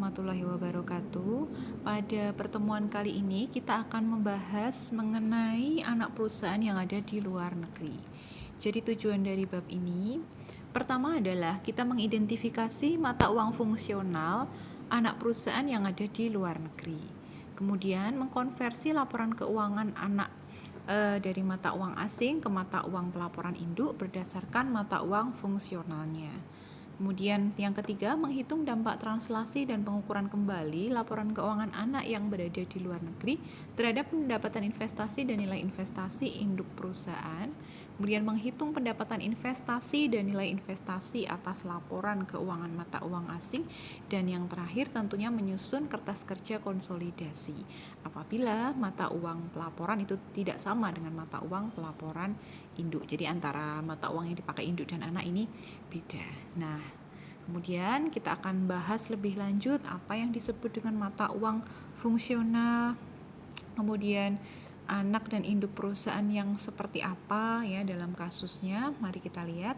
warahmatullahi wabarakatuh. Pada pertemuan kali ini kita akan membahas mengenai anak perusahaan yang ada di luar negeri. Jadi tujuan dari bab ini pertama adalah kita mengidentifikasi mata uang fungsional anak perusahaan yang ada di luar negeri. Kemudian mengkonversi laporan keuangan anak dari mata uang asing ke mata uang pelaporan induk berdasarkan mata uang fungsionalnya. Kemudian yang ketiga, menghitung dampak translasi dan pengukuran kembali laporan keuangan anak yang berada di luar negeri terhadap pendapatan investasi dan nilai investasi induk perusahaan. Kemudian menghitung pendapatan investasi dan nilai investasi atas laporan keuangan mata uang asing. Dan yang terakhir tentunya menyusun kertas kerja konsolidasi apabila mata uang pelaporan itu tidak sama dengan mata uang pelaporan induk. Jadi antara mata uang yang dipakai induk dan anak ini beda. Nah, kemudian kita akan bahas lebih lanjut apa yang disebut dengan mata uang fungsional, kemudian anak dan induk perusahaan yang seperti apa ya dalam kasusnya. Mari kita lihat.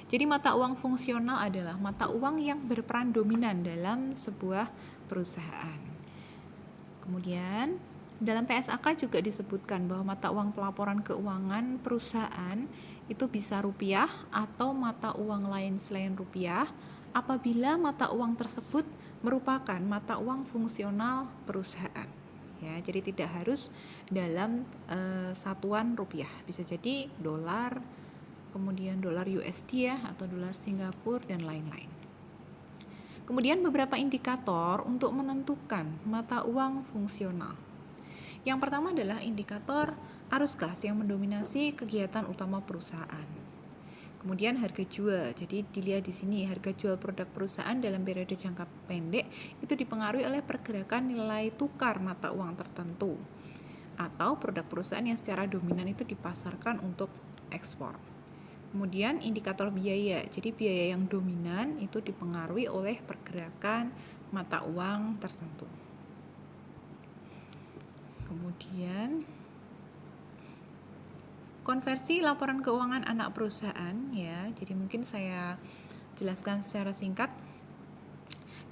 Jadi mata uang fungsional adalah mata uang yang berperan dominan dalam sebuah perusahaan. Kemudian dalam PSAK juga disebutkan bahwa mata uang pelaporan keuangan perusahaan itu bisa rupiah atau mata uang lain selain rupiah apabila mata uang tersebut merupakan mata uang fungsional perusahaan. Ya, jadi tidak harus dalam satuan rupiah. Bisa jadi dolar, kemudian dolar USD ya atau dolar Singapura dan lain-lain. Kemudian beberapa indikator untuk menentukan mata uang fungsional. Yang pertama adalah indikator arus kas yang mendominasi kegiatan utama perusahaan. Kemudian harga jual. Jadi dilihat di sini harga jual produk perusahaan dalam periode jangka pendek itu dipengaruhi oleh pergerakan nilai tukar mata uang tertentu atau produk perusahaan yang secara dominan itu dipasarkan untuk ekspor. Kemudian indikator biaya. Jadi biaya yang dominan itu dipengaruhi oleh pergerakan mata uang tertentu. Kemudian konversi laporan keuangan anak perusahaan ya. Jadi mungkin saya jelaskan secara singkat.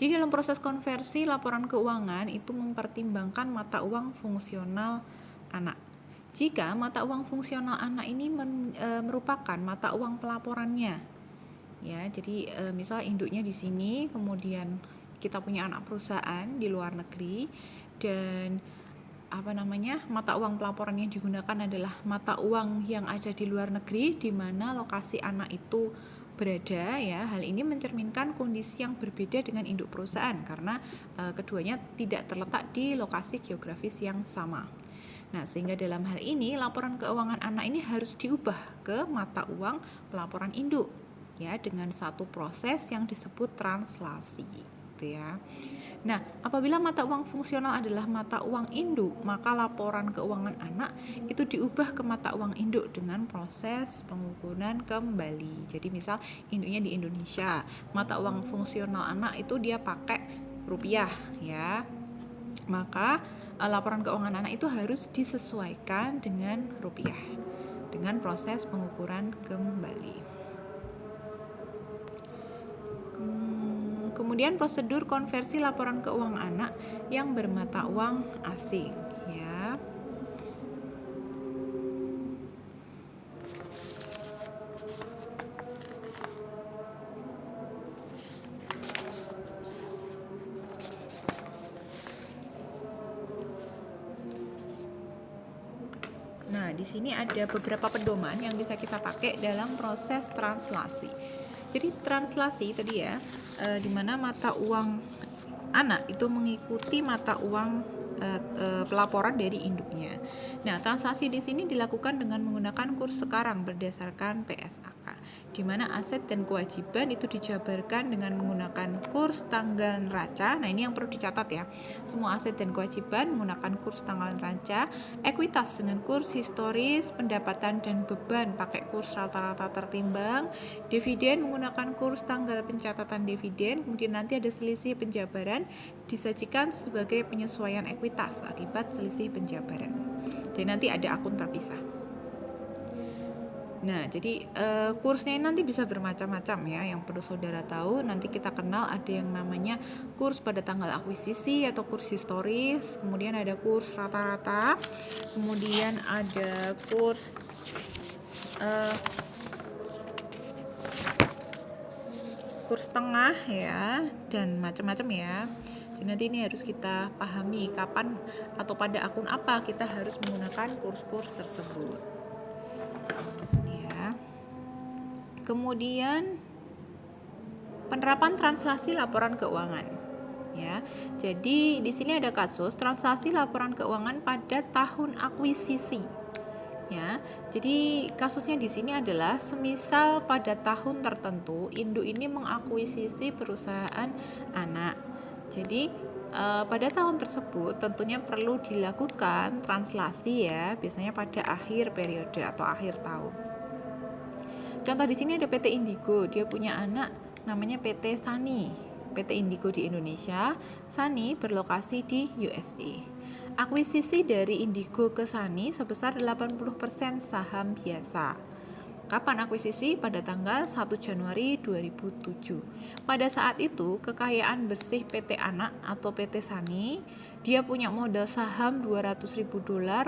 Jadi dalam proses konversi laporan keuangan itu mempertimbangkan mata uang fungsional anak. Jika mata uang fungsional anak ini merupakan mata uang pelaporannya. Ya, jadi misal induknya di sini, kemudian kita punya anak perusahaan di luar negeri dan mata uang pelaporan yang digunakan adalah mata uang yang ada di luar negeri di mana lokasi anak itu berada ya. Hal ini mencerminkan kondisi yang berbeda dengan induk perusahaan karena keduanya tidak terletak di lokasi geografis yang sama. Nah, sehingga dalam hal ini laporan keuangan anak ini harus diubah ke mata uang pelaporan induk ya dengan satu proses yang disebut translasi gitu ya. Nah, apabila mata uang fungsional adalah mata uang induk, maka laporan keuangan anak itu diubah ke mata uang induk dengan proses pengukuran kembali. Jadi misal induknya di Indonesia, mata uang fungsional anak itu dia pakai rupiah ya. Maka laporan keuangan anak itu harus disesuaikan dengan rupiah dengan proses pengukuran kembali. Kemudian prosedur konversi laporan keuangan anak yang bermata uang asing ya. Nah, di sini ada beberapa pedoman yang bisa kita pakai dalam proses translasi. Jadi translasi tadi ya, di mana mata uang anak itu mengikuti mata uang pelaporan dari induknya. Nah, translasi di sini dilakukan dengan menggunakan kurs sekarang berdasarkan PSAK, di mana aset dan kewajiban itu dijabarkan dengan menggunakan kurs tanggal neraca. Nah, ini yang perlu dicatat ya. Semua aset dan kewajiban menggunakan kurs tanggal neraca, ekuitas dengan kurs historis, pendapatan dan beban pakai kurs rata-rata tertimbang, dividen menggunakan kurs tanggal pencatatan dividen, kemudian nanti ada selisih penjabaran disajikan sebagai penyesuaian ekuitas akibat selisih penjabaran. Jadi nanti ada akun terpisah. Nah, jadi kursnya ini nanti bisa bermacam-macam ya. Yang perlu saudara tahu, nanti kita kenal ada yang namanya kurs pada tanggal akuisisi atau kurs historis, kemudian ada kurs rata-rata, kemudian ada eh, kurs tengah ya, dan macam-macam ya. Jadi nanti ini harus kita pahami kapan atau pada akun apa kita harus menggunakan kurs-kurs tersebut. Ya. Kemudian penerapan translasi laporan keuangan. Ya. Jadi di sini ada kasus translasi laporan keuangan pada tahun akuisisi. Ya, jadi kasusnya di sini adalah semisal pada tahun tertentu induk ini mengakuisisi perusahaan anak. Jadi pada tahun tersebut tentunya perlu dilakukan translasi ya, biasanya pada akhir periode atau akhir tahun. Contoh di sini ada PT Indigo, dia punya anak namanya PT Sani. PT Indigo di Indonesia, Sani berlokasi di USA. Akuisisi dari Indigo ke Sani sebesar 80% saham biasa. Kapan akuisisi? Pada tanggal 1 Januari 2007. Pada saat itu, kekayaan bersih PT Anak atau PT Sani, dia punya modal saham $200.000,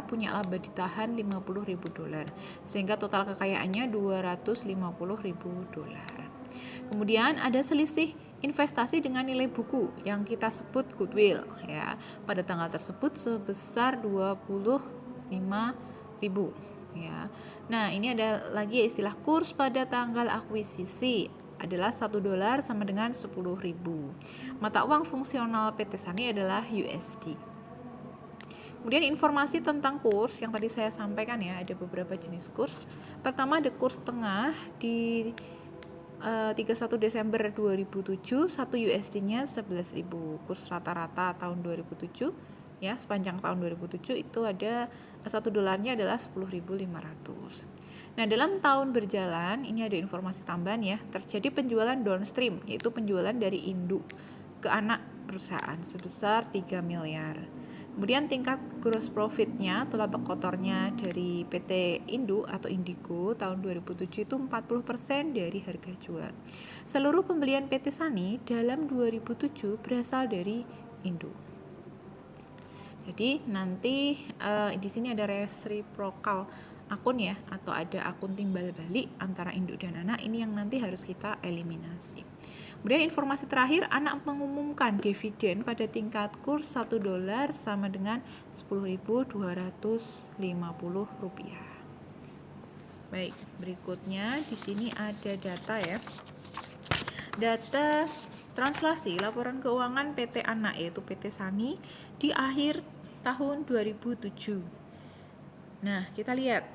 punya laba ditahan $50.000. Sehingga total kekayaannya $250.000. Kemudian ada selisih investasi dengan nilai buku yang kita sebut goodwill ya. Pada tanggal tersebut sebesar 25.000 ya. Nah, ini ada lagi istilah kurs pada tanggal akuisisi adalah $1 sama dengan 10.000. Mata uang fungsional PT Sani adalah USD. Kemudian informasi tentang kurs yang tadi saya sampaikan ya, ada beberapa jenis kurs. Pertama ada kurs tengah di 31 Desember 2007, 1 USD-nya 11.000. Kurs rata-rata tahun 2007 ya, sepanjang tahun 2007 itu ada $1 adalah 10.500. Nah, dalam tahun berjalan ini ada informasi tambahan ya, terjadi penjualan downstream, yaitu penjualan dari induk ke anak perusahaan sebesar 3 miliar. Kemudian tingkat gross profit-nya atau laba kotornya dari PT Induk atau Indigo tahun 2007 itu 40% dari harga jual. Seluruh pembelian PT Sani dalam 2007 berasal dari Induk. Jadi nanti di sini ada reciprocal akun ya, atau ada akun timbal balik antara induk dan anak, ini yang nanti harus kita eliminasi. Kemudian informasi terakhir, anak mengumumkan dividen pada tingkat kurs $1 sama dengan Rp10.250. Baik, berikutnya di sini ada data ya. Data translasi laporan keuangan PT Anak yaitu PT Sani di akhir tahun 2007. Nah, kita lihat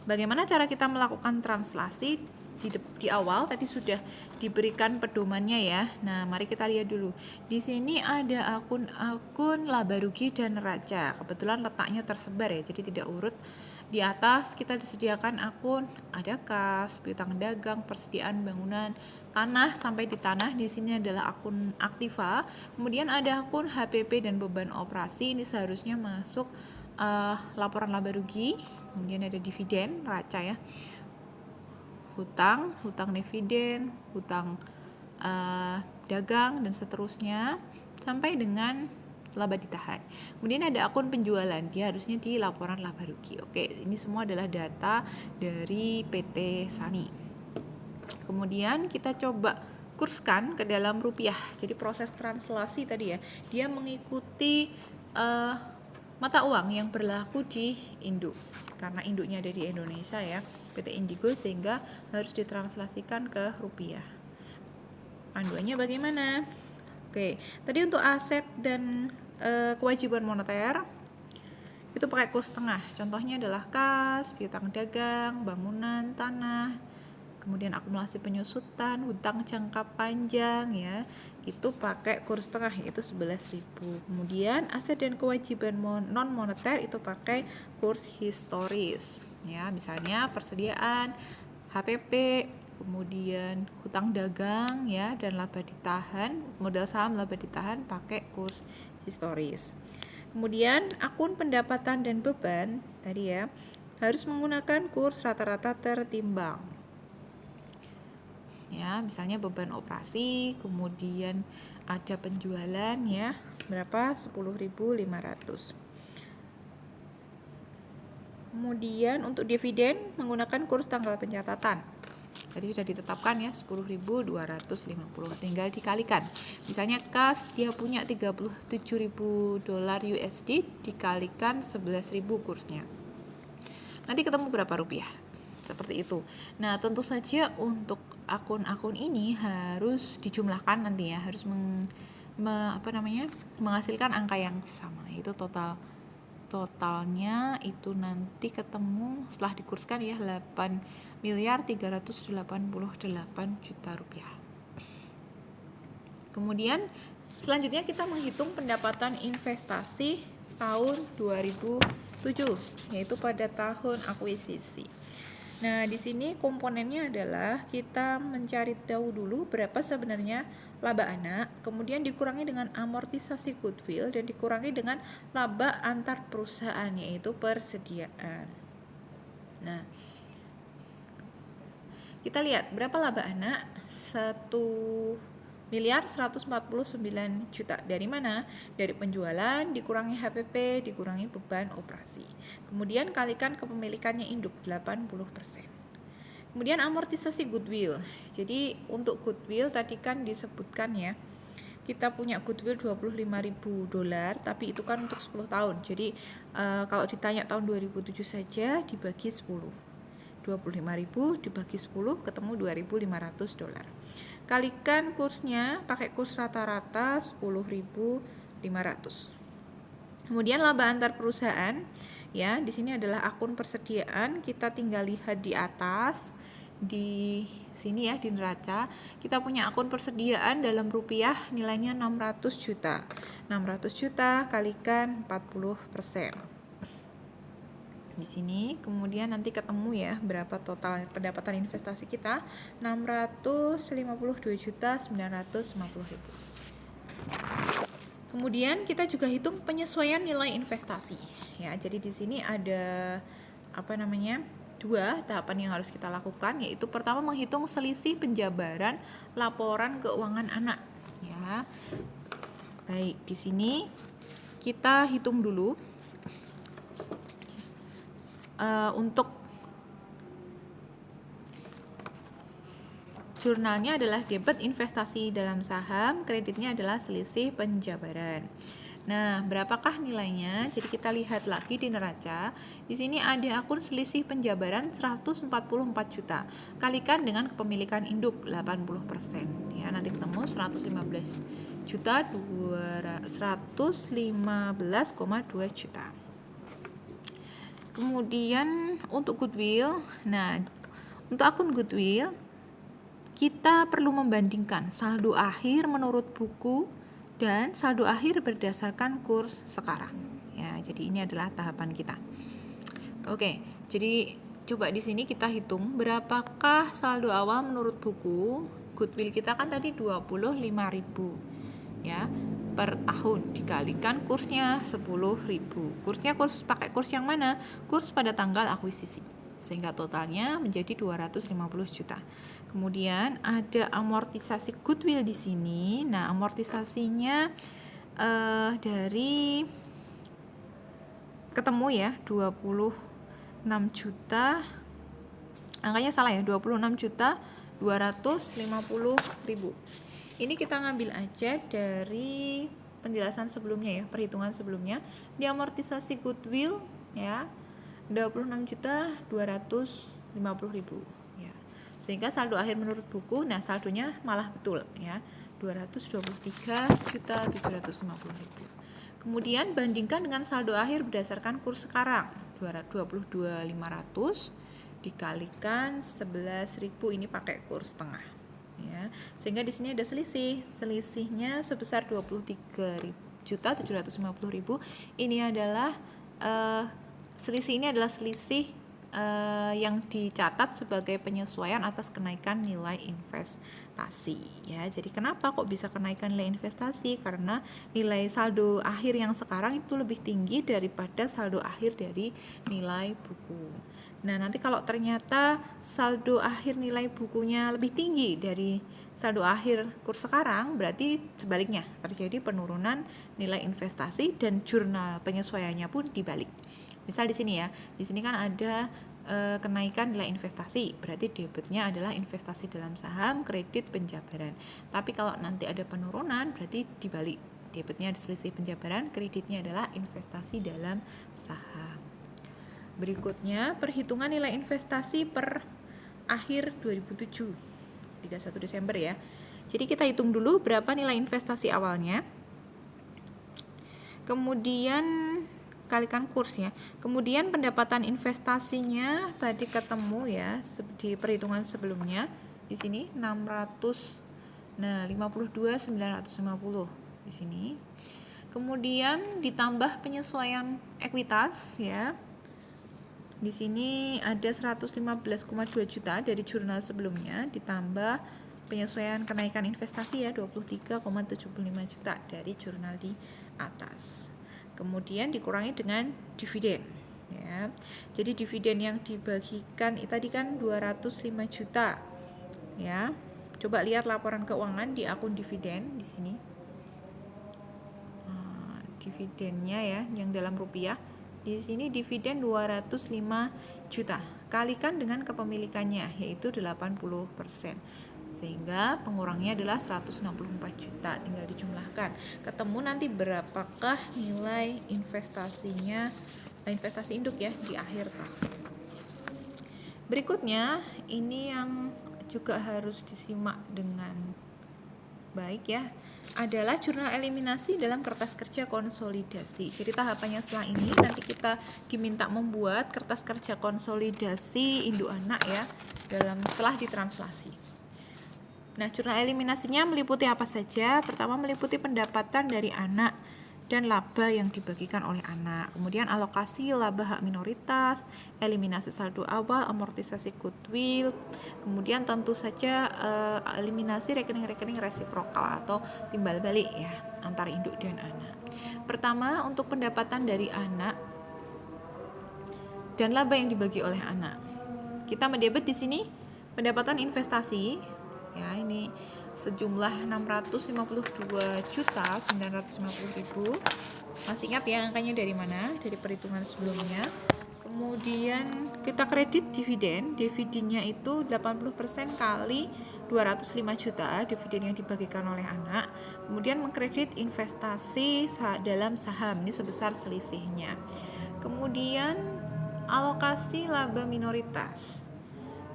bagaimana cara kita melakukan translasi. Di awal tadi sudah diberikan pedomannya ya. Nah, mari kita lihat dulu. Di sini ada akun laba rugi dan neraca. Kebetulan letaknya tersebar ya, jadi tidak urut. Di atas kita disediakan akun ada kas, piutang dagang, persediaan bangunan, tanah sampai di tanah. Di sini adalah akun aktiva. Kemudian ada akun HPP dan beban operasi. Ini seharusnya masuk laporan laba rugi. Kemudian ada dividen, neraca ya. Hutang dividen, hutang dagang dan seterusnya sampai dengan laba ditahan. Kemudian ada akun penjualan, dia harusnya di laporan laba rugi. Oke, ini semua adalah data dari PT Sani. Kemudian kita coba kurskan ke dalam rupiah. Jadi proses translasi tadi ya, dia mengikuti mata uang yang berlaku di induk. Karena induknya ada di Indonesia ya, PT Indigo, sehingga harus ditranslasikan ke rupiah. Panduannya bagaimana? Oke, tadi untuk aset dan kewajiban moneter itu pakai kurs tengah. Contohnya adalah kas, piutang dagang, bangunan, tanah, kemudian akumulasi penyusutan, hutang jangka panjang ya, itu pakai kurs tengah yaitu 11.000. Kemudian aset dan kewajiban non moneter itu pakai kurs historis ya, misalnya persediaan, HPP, kemudian hutang dagang ya, dan laba ditahan, modal saham laba ditahan pakai kurs historis. Kemudian akun pendapatan dan beban tadi ya, harus menggunakan kurs rata-rata tertimbang. Ya, misalnya beban operasi, kemudian ada penjualan ya, berapa? 10.500. Kemudian untuk dividen menggunakan kurs tanggal pencatatan. Tadi sudah ditetapkan ya 10.250. Tinggal dikalikan. Misalnya kas dia punya 37.000 dolar USD dikalikan 11.000 kursnya. Nanti ketemu berapa rupiah? Seperti itu. Nah, tentu saja untuk akun-akun ini harus dijumlahkan nanti ya, harus menghasilkan angka yang sama, yaitu totalnya itu nanti ketemu setelah dikurskan ya 8.388 juta rupiah. Kemudian selanjutnya kita menghitung pendapatan investasi tahun 2007, yaitu pada tahun akuisisi. Nah, di sini komponennya adalah kita mencari tahu dulu berapa sebenarnya laba anak, kemudian dikurangi dengan amortisasi goodwill dan dikurangi dengan laba antar perusahaan, yaitu persediaan. Nah, kita lihat berapa laba anak? 1.149 juta. Dari mana? Dari penjualan dikurangi HPP dikurangi beban operasi. Kemudian kalikan kepemilikannya induk 80%. Kemudian amortisasi goodwill. Jadi untuk goodwill tadi kan disebutkan ya, kita punya goodwill 25.000 dolar, tapi itu kan untuk 10 tahun. Jadi kalau ditanya tahun 2007 saja dibagi 10. 25.000 dibagi 10 ketemu 2.500 dolar. Kalikan kursnya pakai kurs rata-rata 10.500. Kemudian laba antar perusahaan ya, di sini adalah akun persediaan, kita tinggal lihat di atas. Di sini ya di neraca kita punya akun persediaan dalam rupiah nilainya 600 juta. 600 juta kalikan 40%. Di sini kemudian nanti ketemu ya berapa total pendapatan investasi kita, 652.950.000. Kemudian kita juga hitung penyesuaian nilai investasi ya. Jadi di sini ada dua tahapan yang harus kita lakukan, yaitu pertama menghitung selisih penjabaran laporan keuangan anak ya. Baik, di sini kita hitung dulu untuk jurnalnya adalah debit investasi dalam saham, kreditnya adalah selisih penjabaran. Nah, berapakah nilainya? Jadi kita lihat lagi di neraca. Di sini ada akun selisih penjabaran 144 juta. Kalikan dengan kepemilikan induk 80%. Ya, nanti ketemu 115 juta 115,2 juta. Kemudian untuk goodwill. Nah, untuk akun goodwill kita perlu membandingkan saldo akhir menurut buku dan saldo akhir berdasarkan kurs sekarang. Ya, jadi ini adalah tahapan kita. Oke, jadi coba di sini kita hitung berapakah saldo awal menurut buku. Goodwill kita kan tadi 25.000 ya per tahun, dikalikan kursnya 10.000. Kursnya pakai kurs yang mana? Kurs pada tanggal akuisisi. Sehingga totalnya menjadi 250 juta. Kemudian ada amortisasi goodwill di sini. Nah, amortisasinya dari ketemu ya 26 juta. Angkanya salah ya, 26 juta 250.000. Ini kita ngambil aja dari penjelasan sebelumnya ya, perhitungan sebelumnya. Di amortisasi goodwill ya 26 juta 250.000 ya. Sehingga saldo akhir menurut buku, nah saldonya malah betul ya, 223.750.000. Kemudian bandingkan dengan saldo akhir berdasarkan kurs sekarang, 22.500 dikalikan 11.000, ini pakai kurs tengah ya. Sehingga di sini ada selisihnya sebesar 23.750.000. Ini adalah selisih yang dicatat sebagai penyesuaian atas kenaikan nilai investasi ya. Jadi kenapa kok bisa kenaikan nilai investasi? Karena nilai saldo akhir yang sekarang itu lebih tinggi daripada saldo akhir dari nilai buku. Nah, nanti kalau ternyata saldo akhir nilai bukunya lebih tinggi dari saldo akhir kurs sekarang, berarti sebaliknya terjadi penurunan nilai investasi dan jurnal penyesuaiannya pun dibalik. Misal di sini ya, di sini kan ada kenaikan nilai investasi, berarti debitnya adalah investasi dalam saham, kredit, penjabaran. Tapi kalau nanti ada penurunan, berarti dibalik, debitnya selisih penjabaran, kreditnya adalah investasi dalam saham. Berikutnya, perhitungan nilai investasi per akhir 2007, 31 Desember ya. Jadi kita hitung dulu berapa nilai investasi awalnya. Kemudian kalikan kursnya. Kemudian pendapatan investasinya tadi ketemu ya di perhitungan sebelumnya. Di sini 600. Nah, 52.950 di sini. Kemudian ditambah penyesuaian ekuitas ya. Di sini ada 115,2 juta dari jurnal sebelumnya ditambah penyesuaian kenaikan investasi ya 23,75 juta dari jurnal di atas. Kemudian dikurangi dengan dividen ya. Jadi dividen yang dibagikan tadi kan 205 juta. Ya. Coba lihat laporan keuangan di akun dividen di sini. Dividennya ya yang dalam rupiah. Di sini dividen 205 juta. Kalikan dengan kepemilikannya yaitu 80%. Sehingga pengurangnya adalah 164 juta, tinggal dijumlahkan. Ketemu nanti berapakah nilai investasinya, investasi induk ya di akhir tahun. Berikutnya, ini yang juga harus disimak dengan baik ya, adalah jurnal eliminasi dalam kertas kerja konsolidasi. Jadi tahapannya setelah ini nanti kita diminta membuat kertas kerja konsolidasi induk anak ya setelah ditranslasi. Nah, jurnal eliminasinya meliputi apa saja? Pertama, meliputi pendapatan dari anak dan laba yang dibagikan oleh anak. Kemudian alokasi laba hak minoritas, eliminasi saldo awal, amortisasi goodwill. Kemudian tentu saja eliminasi rekening-rekening resiprokal atau timbal balik ya antara induk dan anak. Pertama, untuk pendapatan dari anak dan laba yang dibagi oleh anak. Kita mendebit di sini pendapatan investasi ya, ini sejumlah 652.950.000. Masih ingat ya angkanya dari mana? Dari perhitungan sebelumnya. Kemudian kita kredit dividen. Dividennya itu 80% kali 205 juta dividen yang dibagikan oleh anak. Kemudian mengkredit investasi dalam saham, ini sebesar selisihnya. Kemudian alokasi laba minoritas.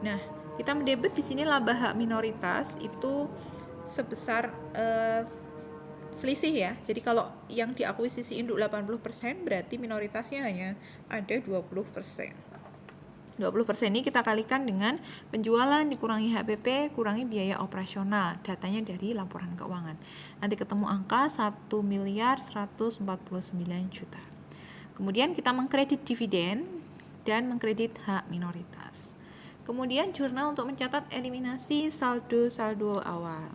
Nah, kita mendebit di sini laba hak minoritas itu sebesar selisih ya. Jadi kalau yang diakuisisi induk 80%, berarti minoritasnya hanya ada 20%. 20% ini kita kalikan dengan penjualan dikurangi HPP kurangi biaya operasional. Datanya dari laporan keuangan. Nanti ketemu angka 1.149 juta. Kemudian kita mengkredit dividen dan mengkredit hak minoritas. Kemudian jurnal untuk mencatat eliminasi saldo awal.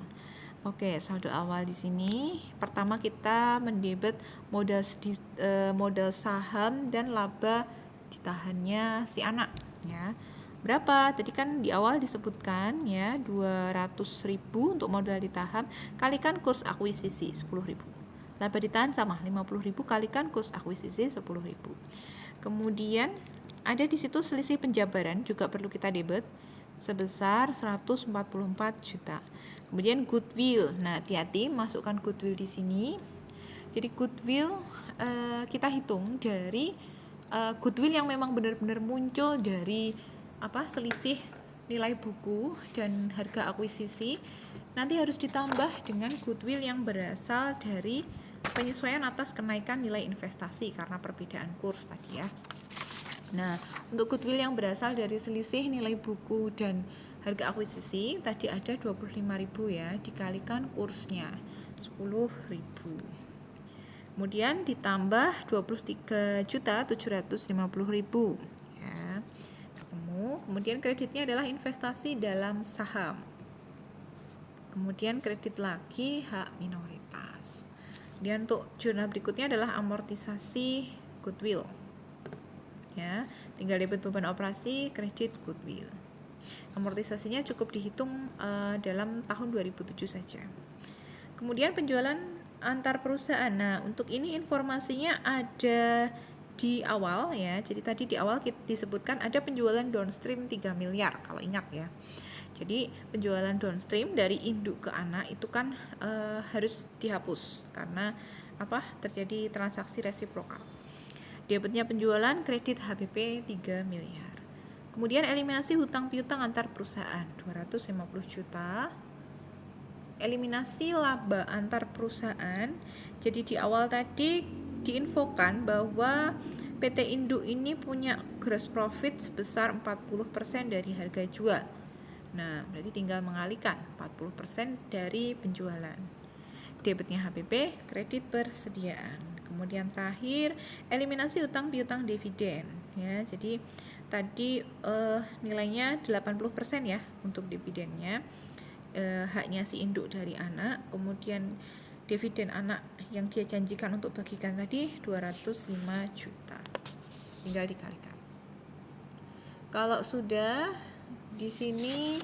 Oke, saldo awal di sini pertama kita mendebit modal saham dan laba ditahannya si anak ya. Berapa? Tadi kan di awal disebutkan ya 200.000 untuk modal ditahan kalikan kurs akuisisi 10.000. Laba ditahan sama 50.000 kalikan kurs akuisisi 10.000. Kemudian ada di situ selisih penjabaran juga perlu kita debit sebesar 144 juta. Kemudian goodwill. Nah, hati-hati masukkan goodwill di sini. Jadi goodwill kita hitung dari goodwill yang memang benar-benar muncul dari selisih nilai buku dan harga akuisisi. Nanti harus ditambah dengan goodwill yang berasal dari penyesuaian atas kenaikan nilai investasi karena perbedaan kurs tadi ya. Nah, untuk goodwill yang berasal dari selisih nilai buku dan harga akuisisi tadi ada 25.000 ya, dikalikan kursnya 10.000. Kemudian ditambah 23.750.000 ya. kemudian kreditnya adalah investasi dalam saham. Kemudian kredit lagi hak minoritas. Dan untuk jurnal berikutnya adalah amortisasi goodwill. Ya, tinggal debit beban operasi, kredit goodwill. Amortisasinya cukup dihitung dalam tahun 2007 saja. Kemudian penjualan antar perusahaan. Nah, untuk ini informasinya ada di awal ya. Jadi tadi di awal kita disebutkan ada penjualan downstream 3 miliar kalau ingat ya. Jadi penjualan downstream dari induk ke anak itu kan harus dihapus karena terjadi transaksi resiprokal. Debitnya penjualan kredit HBP 3 miliar. Kemudian eliminasi hutang piutang antar perusahaan 250 juta. Eliminasi laba antar perusahaan. Jadi di awal tadi diinfokan bahwa PT Induk ini punya gross profit sebesar 40% dari harga jual. Nah, berarti tinggal mengalihkan 40% dari penjualan. Debitnya HBP, kredit persediaan. Kemudian terakhir, eliminasi utang piutang dividen ya. Jadi tadi nilainya 80% ya untuk dividennya. Haknya si induk dari anak, kemudian dividen anak yang dia janjikan untuk bagikan tadi 205 juta. Tinggal dikalikan. Kalau sudah di sini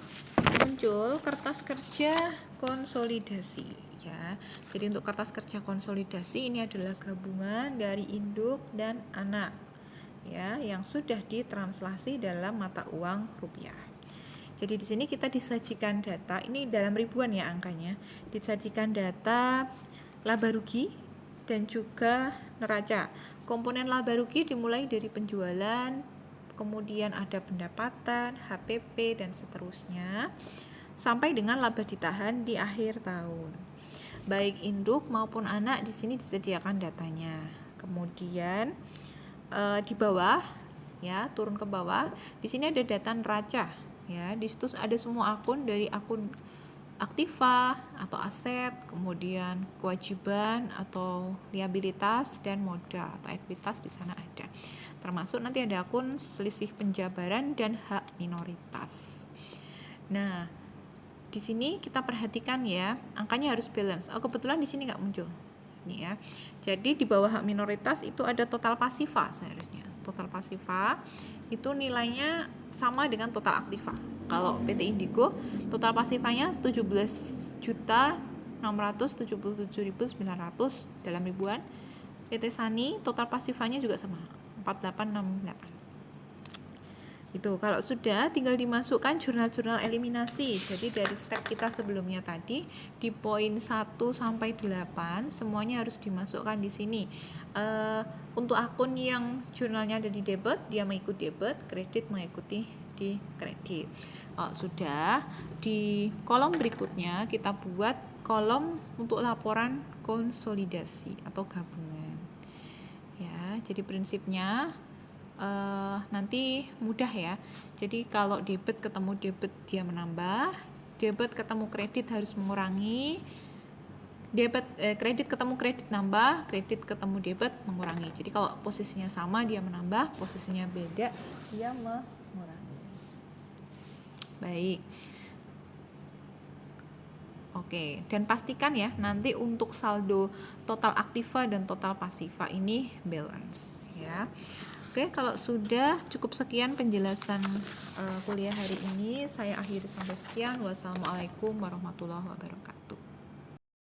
muncul kertas kerja konsolidasi ya. Jadi untuk kertas kerja konsolidasi ini adalah gabungan dari induk dan anak ya yang sudah ditranslasi dalam mata uang rupiah. Jadi di sini kita disajikan data, ini dalam ribuan ya angkanya, disajikan data laba rugi dan juga neraca. Komponen laba rugi dimulai dari penjualan, kemudian ada pendapatan, HPP dan seterusnya, sampai dengan laba ditahan di akhir tahun. Baik induk maupun anak di sini disediakan datanya. Kemudian di bawah ya, turun ke bawah, di sini ada data neraca. Ya, di situ ada semua akun dari akun aktiva atau aset, kemudian kewajiban atau liabilitas dan modal atau ekuitas di sana ada. Termasuk nanti ada akun selisih penjabaran dan hak minoritas. Nah, di sini kita perhatikan ya, angkanya harus balance. Kebetulan di sini nggak muncul. Ini ya. Jadi di bawah hak minoritas itu ada total pasifa seharusnya. Total pasifa itu nilainya sama dengan total aktiva. Kalau PT Indigo total pasifanya 17.677.900 dalam ribuan. PT Sani total pasifanya juga sama 4868. Itu kalau sudah tinggal dimasukkan jurnal-jurnal eliminasi. Jadi dari step kita sebelumnya tadi di poin 1 sampai 8 semuanya harus dimasukkan di sini. Untuk akun yang jurnalnya ada di debit, dia mengikuti debit, kredit mengikuti di kredit. Sudah di kolom berikutnya kita buat kolom untuk laporan konsolidasi atau gabungan. Ya, jadi prinsipnya nanti mudah ya. Jadi kalau debit ketemu debit dia menambah, debit ketemu kredit harus mengurangi, kredit ketemu kredit nambah, kredit ketemu debit mengurangi. Jadi kalau posisinya sama dia menambah, posisinya beda dia mengurangi. Baik. Oke, dan pastikan ya nanti untuk saldo total aktiva dan total pasifa ini balance ya. Oke, kalau sudah cukup sekian penjelasan kuliah hari ini. Saya akhiri sampai sekian. Wassalamualaikum warahmatullahi wabarakatuh.